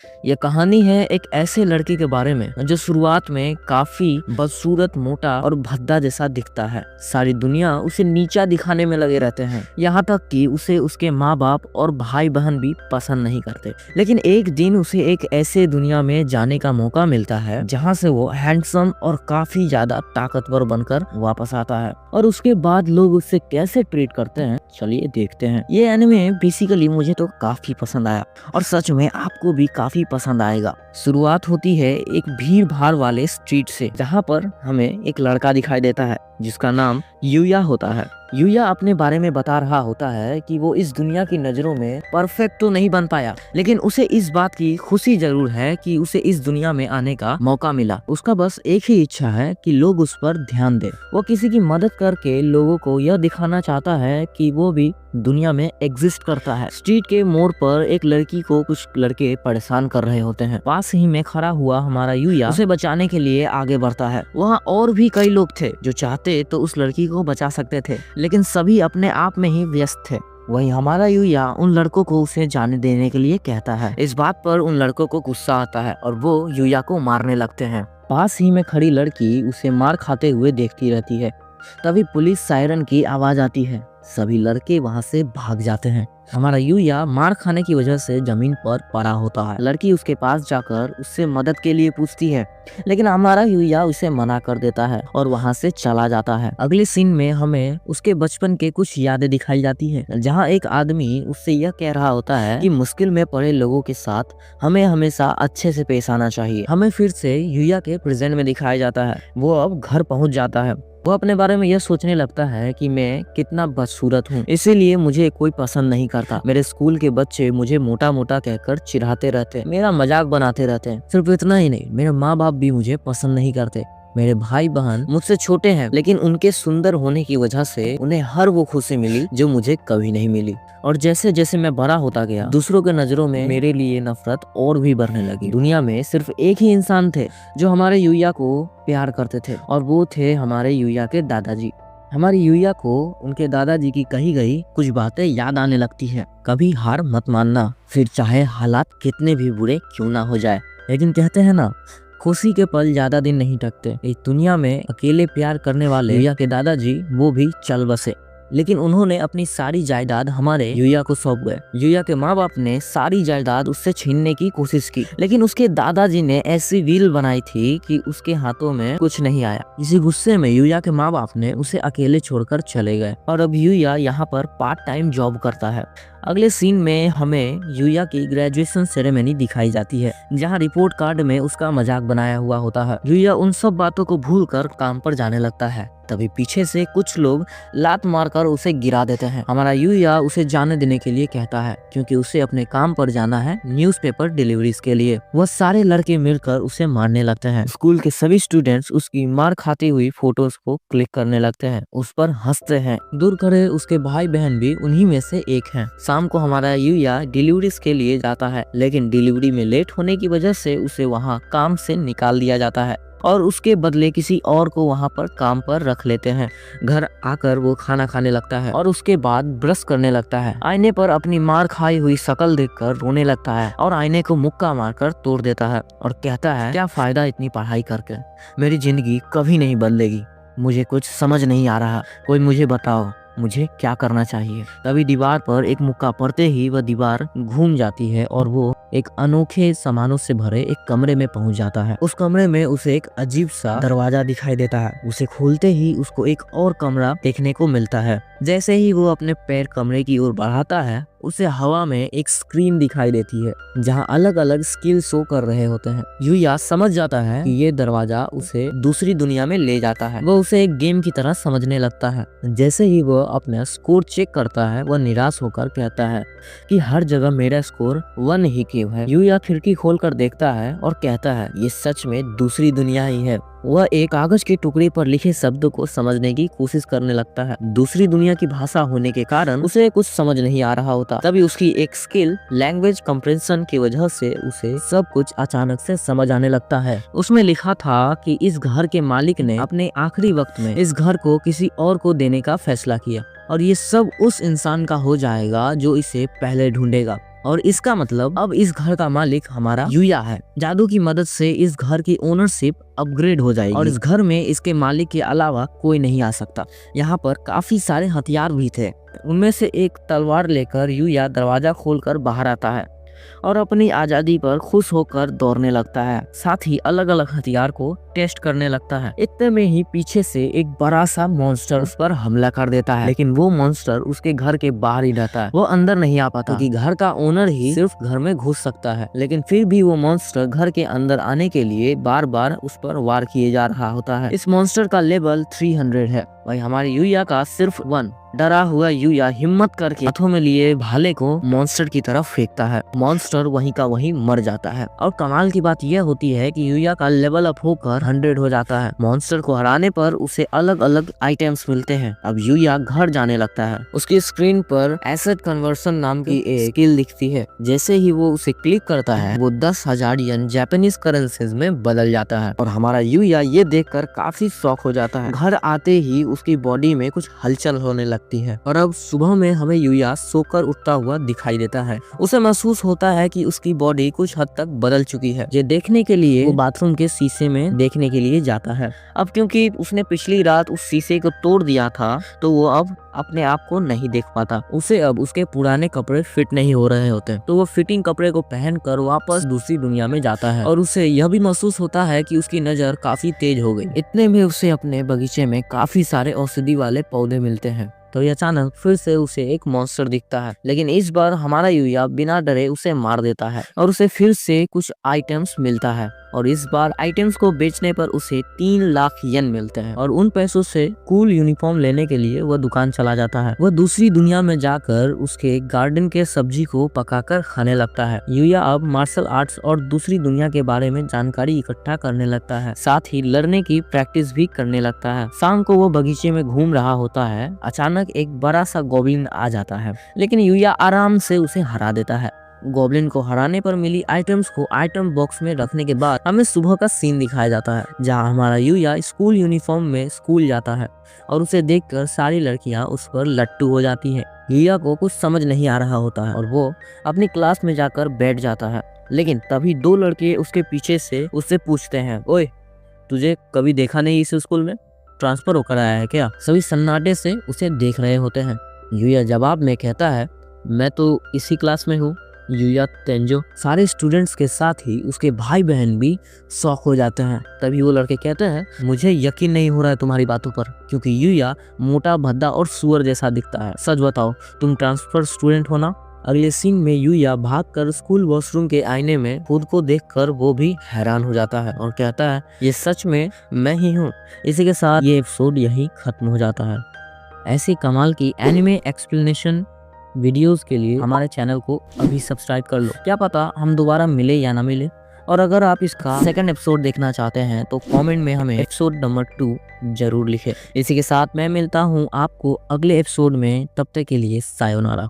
ये कहानी है एक ऐसे लड़के के बारे में जो शुरुआत में काफी बदसूरत, मोटा और भद्दा जैसा दिखता है। सारी दुनिया उसे नीचा दिखाने में लगे रहते हैं, यहाँ तक कि उसे उसके माँ बाप और भाई बहन भी पसंद नहीं करते। लेकिन एक दिन उसे एक ऐसे दुनिया में जाने का मौका मिलता है जहाँ से वो हैंडसम और काफी ज्यादा ताकतवर बनकर वापस आता है। और उसके बाद लोग उससे कैसे ट्रीट करते हैं, चलिए देखते हैं। ये एनिमे बेसिकली मुझे तो काफी पसंद आया और सच में आपको भी काफी पसंद आएगा। शुरुआत होती है एक भीड़ भाड़ वाले स्ट्रीट से, जहाँ पर हमें एक लड़का दिखाई देता है जिसका नाम यूया होता है। यूया अपने बारे में बता रहा होता है कि वो इस दुनिया की नजरों में परफेक्ट तो नहीं बन पाया, लेकिन उसे इस बात की खुशी जरूर है कि उसे इस दुनिया में आने का मौका मिला। उसका बस एक ही इच्छा है कि लोग उस पर ध्यान दें। वो किसी की मदद करके लोगों को यह दिखाना चाहता है कि वो भी दुनिया में एग्जिस्ट करता है। स्ट्रीट के मोड़ पर एक लड़की को कुछ लड़के परेशान कर रहे होते हैं। पास ही में खड़ा हुआ हमारा यूया उसे बचाने के लिए आगे बढ़ता है। वहाँ और भी कई लोग थे जो चाहते तो उस लड़की को बचा सकते थे, लेकिन सभी अपने आप में ही व्यस्त थे। वहीं हमारा यूया उन लड़कों को उसे जाने देने के लिए कहता है। इस बात पर उन लड़कों को गुस्सा आता है और वो यूया को मारने लगते हैं। पास ही में खड़ी लड़की उसे मार खाते हुए देखती रहती है। तभी पुलिस सायरन की आवाज आती है। सभी लड़के वहां से भाग जाते हैं। हमारा यूया मार खाने की वजह से जमीन पर पड़ा होता है। लड़की उसके पास जाकर उससे मदद के लिए पूछती है, लेकिन हमारा यूया उसे मना कर देता है और वहां से चला जाता है। अगले सीन में हमें उसके बचपन के कुछ यादें दिखाई जाती है, जहां एक आदमी उससे यह कह रहा होता है कि मुश्किल में पड़े लोगों के साथ हमें हमेशा अच्छे से पेश आना चाहिए। हमें फिर से यूया के प्रेजेंट में दिखाया जाता है। वो अब घर पहुंच जाता है। वो अपने बारे में यह सोचने लगता है कि मैं कितना बदसूरत हूँ, इसीलिए मुझे कोई पसंद नहीं करता। मेरे स्कूल के बच्चे मुझे मोटा मोटा कहकर चिढ़ाते रहते, मेरा मजाक बनाते रहते हैं। सिर्फ इतना ही नहीं, मेरे माँ बाप भी मुझे पसंद नहीं करते। मेरे भाई बहन मुझसे छोटे हैं, लेकिन उनके सुंदर होने की वजह से उन्हें हर वो खुशी मिली जो मुझे कभी नहीं मिली। और जैसे जैसे मैं बड़ा होता गया, दूसरों के नजरों में मेरे लिए नफरत और भी बढ़ने लगी। दुनिया में सिर्फ एक ही इंसान थे जो हमारे यूया को प्यार करते थे, और वो थे हमारे यूया के दादाजी। हमारे यूया को उनके दादाजी की कही गई कुछ बातें याद आने लगती है। कभी हार मत मानना, फिर चाहे हालात कितने भी बुरे क्यों ना हो जाए। लेकिन कहते हैं ना, खुशी के पल ज्यादा दिन नहीं टकते। इस दुनिया में अकेले प्यार करने वाले यूया के दादाजी वो भी चल बसे, लेकिन उन्होंने अपनी सारी जायदाद हमारे यूया को सौंप गए। यूया के माँ बाप ने सारी जायदाद उससे छीनने की कोशिश की, लेकिन उसके दादाजी ने ऐसी व्हील बनाई थी कि उसके हाथों में कुछ नहीं आया। इसी गुस्से में यूया के माँ बाप ने उसे अकेले छोड़कर चले गए, और अब यूया यहाँ पर पार्ट टाइम जॉब करता है। अगले सीन में हमें यूया की ग्रेजुएशन सेरेमनी दिखाई जाती है, जहाँ रिपोर्ट कार्ड में उसका मजाक बनाया हुआ होता है। यूया उन सब बातों को भूलकर काम पर जाने लगता है। तभी पीछे से कुछ लोग लात मारकर उसे गिरा देते हैं। हमारा यूया उसे जाने देने के लिए कहता है, क्योंकि उसे अपने काम पर जाना है, न्यूज़पेपर डिलीवरीज के लिए। वह सारे लड़के मिलकर उसे मारने लगते हैं। स्कूल के सभी स्टूडेंट्स उसकी मार खाती हुई फोटोज को क्लिक करने लगते हैं, उस पर हंसते हैं। दूर करे उसके भाई बहन भी उन्हीं में से एक हैं। शाम को हमारा यूया डिलीवरीज के लिए जाता है, लेकिन डिलीवरी में लेट होने की वजह से उसे वहाँ काम से निकाल दिया जाता है, और उसके बदले किसी और को वहाँ पर काम पर रख लेते हैं। घर आकर वो खाना खाने लगता है और उसके बाद ब्रश करने लगता है। आईने पर अपनी मार खाई हुई शक्ल देखकर रोने लगता है और आईने को मुक्का मारकर तोड़ देता है और कहता है, क्या फायदा इतनी पढ़ाई करके, मेरी जिंदगी कभी नहीं बदलेगी। मुझे कुछ समझ नहीं आ रहा, कोई मुझे बताओ मुझे क्या करना चाहिए। तभी दीवार पर एक मुक्का पड़ते ही वह दीवार घूम जाती है और वो एक अनोखे सामानों से भरे एक कमरे में पहुंच जाता है। उस कमरे में उसे एक अजीब सा दरवाजा दिखाई देता है। उसे खोलते ही उसको एक और कमरा देखने को मिलता है। जैसे ही वो अपने पैर कमरे की ओर बढ़ाता है, उसे हवा में एक स्क्रीन दिखाई देती है, जहां अलग अलग स्किल शो कर रहे होते हैं। यूया समझ जाता है कि ये दरवाजा उसे दूसरी दुनिया में ले जाता है। वो उसे एक गेम की तरह समझने लगता है। जैसे ही वो अपना स्कोर चेक करता है, वह निराश होकर कहता है कि हर जगह मेरा स्कोर 1 ही क्यों है। यूया खिड़की खोलकर देखता है और कहता है, ये सच में दूसरी दुनिया ही है। वह एक कागज के टुकड़े पर लिखे शब्दों को समझने की कोशिश करने लगता है। दूसरी दुनिया की भाषा होने के कारण उसे कुछ समझ नहीं आ रहा होता। तभी उसकी एक स्किल लैंग्वेज कंप्रेंशन की वजह से उसे सब कुछ अचानक से समझ आने लगता है। उसमें लिखा था कि इस घर के मालिक ने अपने आखिरी वक्त में इस घर को किसी और को देने का फैसला किया, और ये सब उस इंसान का हो जाएगा जो इसे पहले ढूंढेगा। और इसका मतलब अब इस घर का मालिक हमारा यूया है। जादू की मदद से इस घर की ओनरशिप अपग्रेड हो जाएगी और इस घर में इसके मालिक के अलावा कोई नहीं आ सकता। यहाँ पर काफी सारे हथियार भी थे। उनमें से एक तलवार लेकर यूया दरवाजा खोलकर बाहर आता है और अपनी आजादी पर खुश होकर दौड़ने लगता है। साथ ही अलग अलग हथियार को टेस्ट करने लगता है। इतने में ही पीछे से एक बड़ा सा मॉन्स्टर उस पर हमला कर देता है, लेकिन वो मॉन्स्टर उसके घर के बाहर ही रहता है। वो अंदर नहीं आ पाता क्योंकि घर का ओनर ही सिर्फ घर में घुस सकता है। लेकिन फिर भी वो मॉन्स्टर घर के अंदर आने के लिए बार बार उस पर वार किए जा रहा होता है। इस मॉन्स्टर का लेवल 300 है। भाई हमारे यूया का सिर्फ 1। डरा हुआ यूया हिम्मत करके हाथों में लिए भाले को मॉन्स्टर की तरफ फेंकता है। मॉन्स्टर वहीं का वहीं मर जाता है। और कमाल की बात यह होती है कि यूया का लेवल अप होकर 100 हो जाता है। मॉन्स्टर को हराने पर उसे अलग अलग आइटम्स मिलते हैं। अब यूया घर जाने लगता है। उसकी स्क्रीन पर एसेट कन्वर्सन नाम की एक स्किल दिखती है। जैसे ही वो उसे क्लिक करता है वो 10,000 यन जापानीज करेंसीज में बदल जाता है और हमारा यूया ये देखकर काफी शॉक हो जाता है। घर आते ही उसकी बॉडी में कुछ हलचल होने लगती है और अब सुबह में हमें यूया सोकर उठता हुआ दिखाई देता है। उसे महसूस होता है कि उसकी बॉडी कुछ हद तक बदल चुकी है। ये देखने के लिए वो बाथरूम के शीशे में देखने के लिए जाता है। अब क्योंकि उसने पिछली रात उस शीशे को तोड़ दिया था तो वो अब अपने आप को नहीं देख पाता। उसे अब उसके पुराने कपड़े फिट नहीं हो रहे होते तो वो फिटिंग कपड़े को पहनकर वापस दूसरी दुनिया में जाता है और उसे यह भी महसूस होता है कि उसकी नजर काफी तेज हो गई। इतने में उसे अपने बगीचे में काफी सारे औषधि वाले पौधे मिलते हैं तो अचानक फिर से उसे एक मॉन्स्टर दिखता है। लेकिन इस बार हमारा यूया बिना डरे उसे मार देता है और उसे फिर से कुछ आइटम्स मिलता है और इस बार आइटम्स को बेचने पर उसे 3 लाख येन मिलते हैं और उन पैसों से कूल यूनिफॉर्म लेने के लिए वह दुकान चला जाता है। वह दूसरी दुनिया में जाकर उसके गार्डन के सब्जी को पकाकर खाने लगता है। यूया अब मार्शल आर्ट्स और दूसरी दुनिया के बारे में जानकारी इकट्ठा करने लगता है। साथ ही लड़ने की प्रैक्टिस भी करने लगता है। शाम को वो बगीचे में घूम रहा होता है। अचानक एक बड़ा सा गॉब्लिन आ जाता है लेकिन यूया आराम से उसे हरा देता है। गॉब्लिन को हराने पर मिली आइटम्स को आइटम बॉक्स में रखने के बाद हमें सुबह का सीन दिखाया जाता है जहां हमारा यूया स्कूल यूनिफॉर्म में स्कूल जाता है और उसे देखकर सारी लड़कियां उस पर लट्टू हो जाती हैं। यूया को कुछ समझ नहीं आ रहा होता है और वो अपनी क्लास में जाकर बैठ जाता है। लेकिन तभी 2 लड़के उसके पीछे से उससे पूछते हैं, ओए तुझे कभी देखा नहीं इस स्कूल में, ट्रांसफर होकर आया है क्या? सभी सन्नाटे से उसे देख रहे होते हैं। यूया जवाब में कहता है, मैं तो इसी क्लास में हूँ, यूया तेंजो। सारे स्टूडेंट्स के साथ ही उसके भाई बहन भी शॉक हो जाते हैं। तभी वो लड़के कहते हैं, मुझे यकीन नहीं हो रहा है तुम्हारी बातों पर, क्योंकि यूया मोटा भद्दा और सुअर जैसा दिखता है। सच बताओ तुम ट्रांसफर स्टूडेंट हो ना? अगले सीन में यूया भागकर स्कूल वॉशरूम के आईने में खुद को देखकर वो भी हैरान हो जाता है और कहता है, ये सच में मैं ही हूँ। इसी के साथ ये एपिसोड यही खत्म हो जाता है। ऐसी कमाल की एनिमे एक्सप्लेनेशन वीडियोस के लिए हमारे चैनल को अभी सब्सक्राइब कर लो। क्या पता हम दोबारा मिले या ना मिले। और अगर आप इसका सेकंड एपिसोड देखना चाहते हैं तो कमेंट में हमें एपिसोड नंबर 2 जरूर लिखें। इसी के साथ मैं मिलता हूँ आपको अगले एपिसोड में। तब तक के लिए सायोनारा।